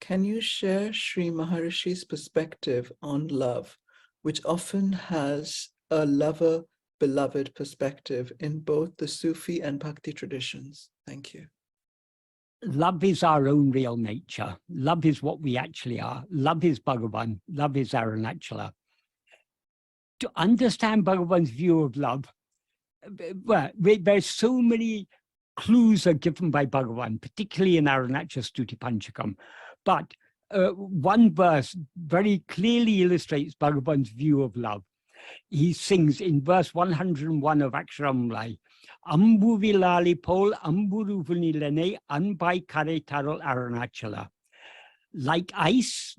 can you share Sri Maharishi's perspective on love, which often has a lover-beloved perspective in both the Sufi and Bhakti traditions? Thank you. Love is our own real nature. Love is what we actually are. Love is Bhagavan. Love is Arunachala. To understand Bhagavan's view of love, well, there's so many clues are given by Bhagavan, particularly in Arunachala Stuti Panchakam. But one verse very clearly illustrates Bhagavan's view of love. He sings in verse 101 of Aksharamlai, Ambu vilali pol amburu vunilene anbai kare tarol Arunachala. Like ice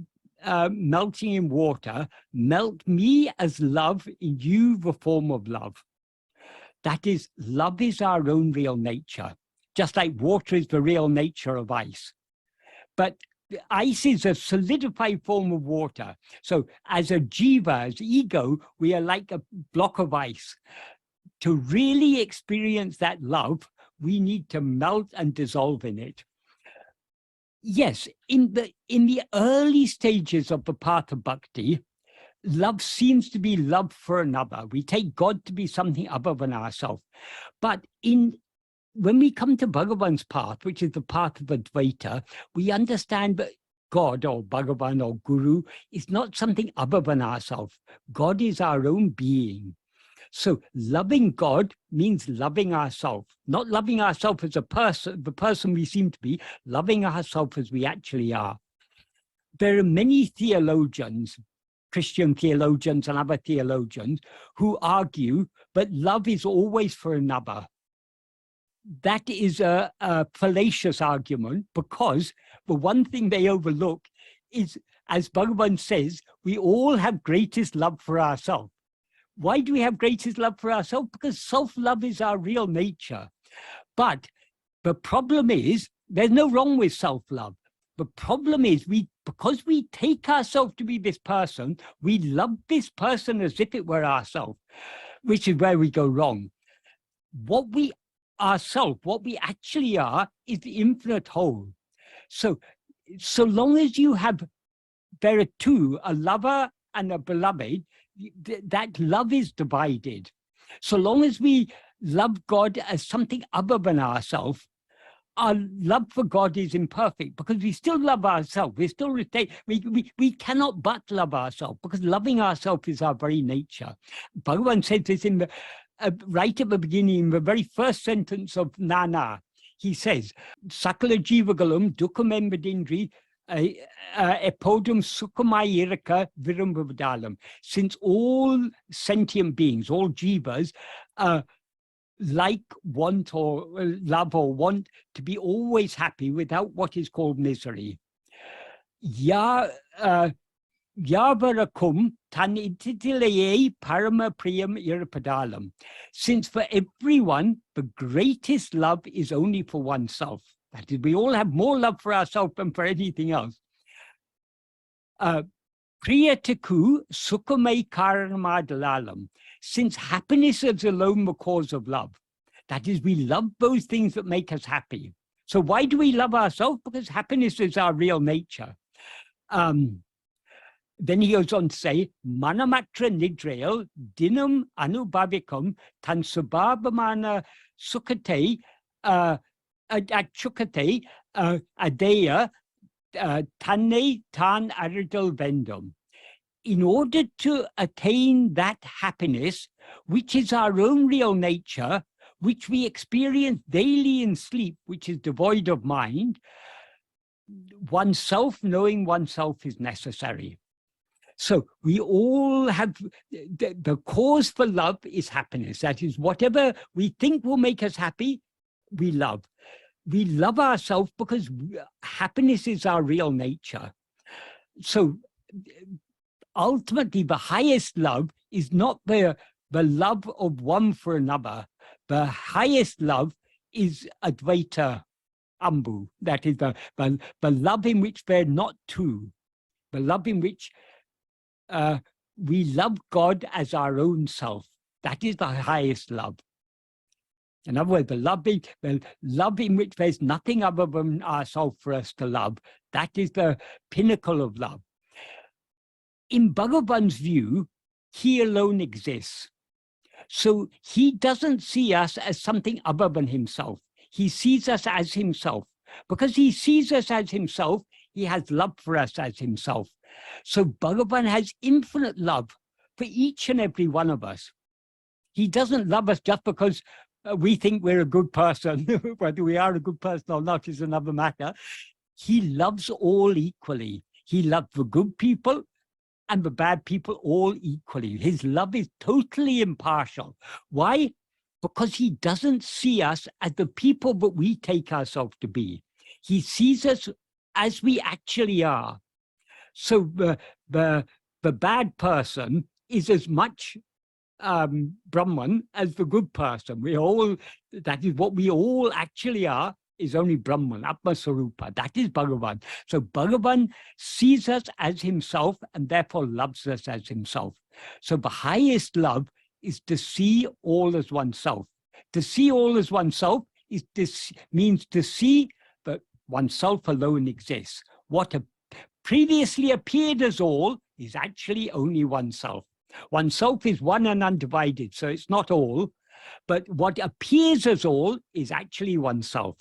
melting in water, melt me as love in you, the form of love. That is, love is our own real nature, just like water is the real nature of ice. But ice is a solidified form of water. So as a jiva, as ego, we are like a block of ice. To really experience that love, we need to melt and dissolve in it. Yes, in the early stages of the path of bhakti, love seems to be love for another. We take God to be something other than ourselves. But when we come to Bhagavan's path, which is the path of Advaita, we understand that God or Bhagavan or Guru is not something other than ourselves. God is our own being. So loving God means loving ourselves, not loving ourselves as a person, the person we seem to be, loving ourselves as we actually are. There are many theologians, Christian theologians and other theologians, who argue that love is always for another. That is a fallacious argument, because the one thing they overlook is, as Bhagavan says, we all have greatest love for ourselves. Why do we have greatest love for ourselves? Because self-love is our real nature. But the problem is, there's no wrong with self-love. The problem is, because we take ourselves to be this person, we love this person as if it were ourselves, which is where we go wrong. What we actually are is the infinite whole. So long as there are two, a lover and a beloved, that love is divided. So long as we love God as something other than ourselves, our love for God is imperfect, because we still love ourselves. We cannot but love ourselves, because loving ourselves is our very nature. Bhagavan said this in right at the beginning, in the very first sentence of Nana. He says, Sakala Jivagalum Dukamembadindri Epodum Sukamayiraka Virumbavadalam. Since all sentient beings, all jivas, like want or love or want to be always happy without what is called misery. Yavarakum tanititileye parama priyam irapadalam. Since for everyone, the greatest love is only for oneself. That is, we all have more love for ourselves than for anything else. Priyatiku sukamai karanamadalam. Since happiness is alone the cause of love. That is, we love those things that make us happy. So why do we love ourselves? Because happiness is our real nature. Then he goes on to say, Manamatra nidrail dinam anubhavikam tan subhabhamana sukhate achukate adeya tanne tan aridal vendum. In order to attain that happiness, which is our own real nature, which we experience daily in sleep, which is devoid of mind, knowing oneself is necessary. So we all have, the cause for love is happiness. That is, whatever we think will make us happy, we love. We love ourselves because happiness is our real nature. So ultimately, the highest love is not the love of one for another. The highest love is Advaita Ambu. That is the love in which there are not two. The love in which we love God as our own self. That is the highest love. In other words, the love in which there's nothing other than ourselves for us to love, that is the pinnacle of love. In Bhagavan's view, he alone exists. So he doesn't see us as something other than himself. He sees us as himself. Because he sees us as himself, he has love for us as himself. So Bhagavan has infinite love for each and every one of us. He doesn't love us just because we think we're a good person. Whether we are a good person or not is another matter. He loves all equally. He loves the good people and the bad people all equally. His love is totally impartial. Why? Because he doesn't see us as the people that we take ourselves to be. He sees us as we actually are. So the bad person is as much Brahman as the good person. That is what we all actually are, is only Brahman, ātma-vicāra. That is Bhagavan. So Bhagavan sees us as himself and therefore loves us as himself. So the highest love is to see all as oneself. To see all as oneself means to see that oneself alone exists. What previously appeared as all is actually only oneself. Oneself is one and undivided, so it's not all. But what appears as all is actually oneself.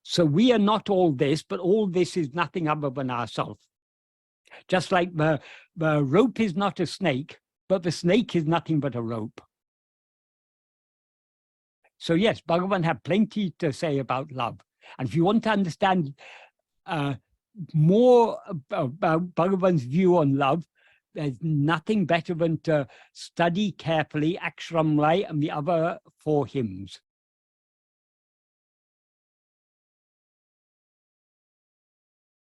So we are not all this, but all this is nothing other than ourselves. Just like the rope is not a snake, but the snake is nothing but a rope. So yes, Bhagavan had plenty to say about love. And if you want to understand more about Bhagavan's view on love, there's nothing better than to study carefully Aksharamlai and the other 4 hymns.